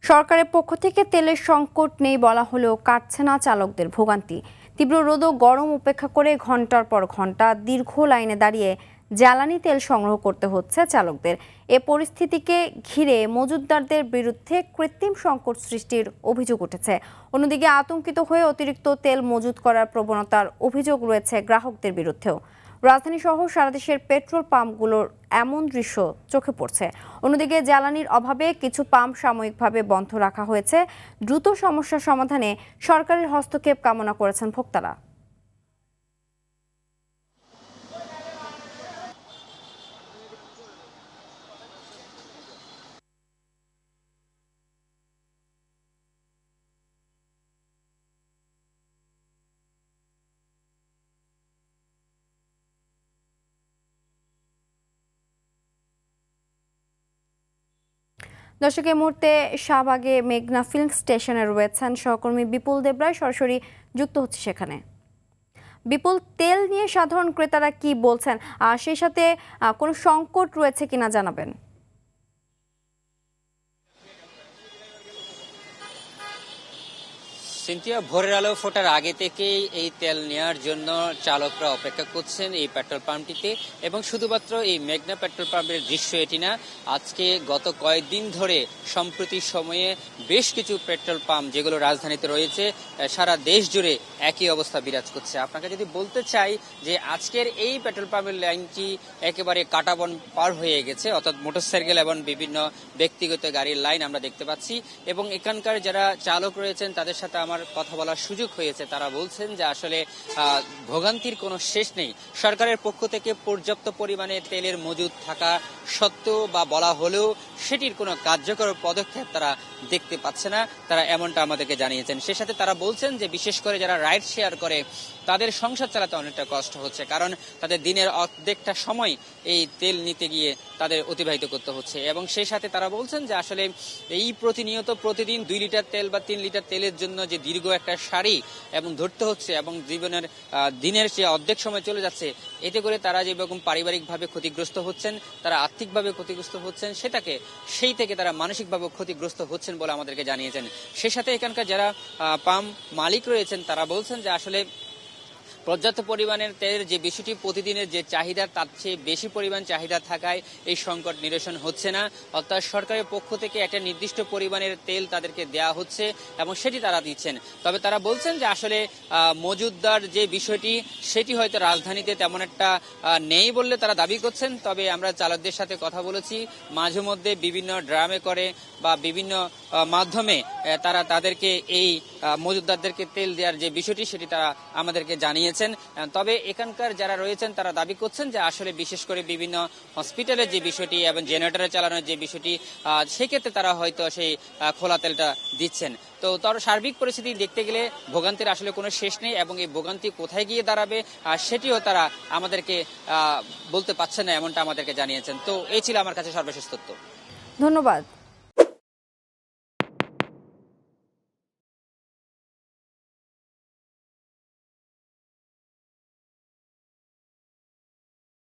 সরকারের পক্ষ থেকে তেলের সংকট নেই বলা হলেও কাটছে না চালকদের ভোগান্তি। তীব্র রোদ ও গরম উপেক্ষা করে ঘন্টার পর ঘন্টা দীর্ঘ লাইনে দাঁড়িয়ে জ্বালানি তেল সংগ্রহ করতে হচ্ছে চালকদের। এ পরিস্থিতিকে ঘিরে মজুতদারদের বিরুদ্ধে কৃত্রিম সংকট সৃষ্টির অভিযোগ উঠেছে। অন্যদিকে আতঙ্কিত হয়ে অতিরিক্ত তেল মজুত করার প্রবণতার অভিযোগ রয়েছে গ্রাহকদের বিরুদ্ধেও। রাজধানী সহ সারা দেশের পেট্রোল পাম্পগুলোর এমন দৃশ্য চোখে পড়ছে। অন্যদিকে জ্বালানির অভাবে কিছু পাম্প সাময়িকভাবে বন্ধ রাখা হয়েছে। দ্রুত সমস্যা সমাধানে সরকারের হস্তক্ষেপ কামনা করেছেন ভোক্তারা। দর্শক, এই মুহূর্তে শাহবাগে মেঘনা ফিল্ম স্টেশনে রয়েছেন সহকর্মী বিপুল দেবরায়, সরাসরি যুক্ত হচ্ছে সেখানে। বিপুল, তেল নিয়ে সাধারণ ক্রেতারা কি বলছেন, আর সেই সাথে কোনো সংকট রয়েছে কিনা জানাবেন। সিনথিয়া, ভোরের আলো ফোটার আগে থেকেই এই তেল নেওয়ার জন্য চালকরা অপেক্ষা করছেন এই পেট্রোল পাম্পটিতে। এবং শুধুমাত্র এই মেঘনা পেট্রোল পাম্পের দৃশ্য এটি না, আজকে গত কয়েকদিন ধরে সম্প্রতি সময়ে বেশ কিছু পেট্রোল পাম্প যেগুলো রাজধানীতে রয়েছে সারা দেশ জুড়ে একই অবস্থা বিরাজ করছে। আপনাকে যদি বলতে চাই যে আজকের এই পেট্রোল পাম্পের লাইনটি একেবারে কাঁটাবন পার হয়ে গেছে, অর্থাৎ মোটরসাইকেল এবং বিভিন্ন ব্যক্তিগত গাড়ির লাইন আমরা দেখতে পাচ্ছি। এবং এখানকার যারা চালক রয়েছেন তাদের সাথে আমার কথা বলার সুযোগ হয়েছে। তারা বলছেন যে আসলে ভোগান্তির কোনো শেষ নেই। সরকারের পক্ষ থেকে পর্যাপ্ত পরিমাণে তেলের মজুদ থাকা সত্ত্বেও বা বলা হলেও সেটির কোনো কার্যকর পদক্ষেপ তারা দেখতে পাচ্ছে না, তারা এমনটা আমাদেরকে জানিয়েছেন। সে সাথে তারা বলছেন যে বিশেষ করে যারা রাইড শেয়ার করে তাদের সংসার চালাতে অনেকটা কষ্ট হচ্ছে, কারণ তাদের দিনের অর্ধেকটা সময় এই তেল নিতে গিয়ে তাদের অতিবাহিত করতে হচ্ছে। এবং সেই সাথে তারা বলছেন যে আসলে এই প্রতিনিয়ত প্রতিদিন 2 লিটার তেল বা 3 লিটার তেলের জন্য যে দীর্ঘ একটা সারি এবং ধরতে হচ্ছে এবং জীবনের দিনের যে অর্ধেক সময় চলে যাচ্ছে, এতে করে তারা যেরকম পারিবারিকভাবে ক্ষতিগ্রস্ত হচ্ছেন, তারা আর্থিকভাবে ক্ষতিগ্রস্ত হচ্ছেন, সেই থেকে তারা মানসিকভাবে ক্ষতিগ্রস্ত হচ্ছেন বলে আমাদেরকে জানিয়েছেন। সে সাথে এখানকার যারা পাম্প মালিক রয়েছেন তারা বলছেন যে আসলে পর্যাপ্ত পরিমাণের তেলের যে বিষয়টি, প্রতিদিনের যে চাহিদা তার চেয়ে বেশি পরিমাণ চাহিদা থাকায় এই সংকট নিরসন হচ্ছে না। অর্থাৎ সরকারের পক্ষ থেকে একটা নির্দিষ্ট পরিমাণের তেল তাদেরকে দেয়া হচ্ছে এবং সেটি তারা দিচ্ছেন। তবে তারা বলছেন যে আসলে মজুতদার যে বিষয়টি সেটি হয়তো রাজধানীতে তেমন একটা নেই বললে তারা দাবি করছেন। তবে আমরা চালকদের সাথে কথা বলেছি, মাঝে মধ্যে বিভিন্ন ড্রামে করে বা বিভিন্ন মাধ্যমে তারা তাদেরকে এই মজুতদারদেরকে তেল দেওয়ার যে বিষয়টি সেটি তারা আমাদেরকে জানিয়েছেন। তবে এখানকার যারা রয়েছেন তারা দাবি করছেন যে আসলে বিশেষ করে বিভিন্ন হসপিটালের যে বিষয়টি এবং জেনারেটরে চালানোর যে বিষয়টি, সেক্ষেত্রে তারা হয়তো সেই খোলা তেলটা দিচ্ছেন। তো তার সার্বিক পরিস্থিতি দেখতে গেলে ভোগান্তির আসলে কোনো শেষ নেই এবং এই ভোগান্তি কোথায় গিয়ে দাঁড়াবে সেটিও তারা আমাদেরকে বলতে পারছে না, এমনটা আমাদেরকে জানিয়েছেন। তো এই ছিল আমার কাছে সর্বশেষ তথ্য। ধন্যবাদ।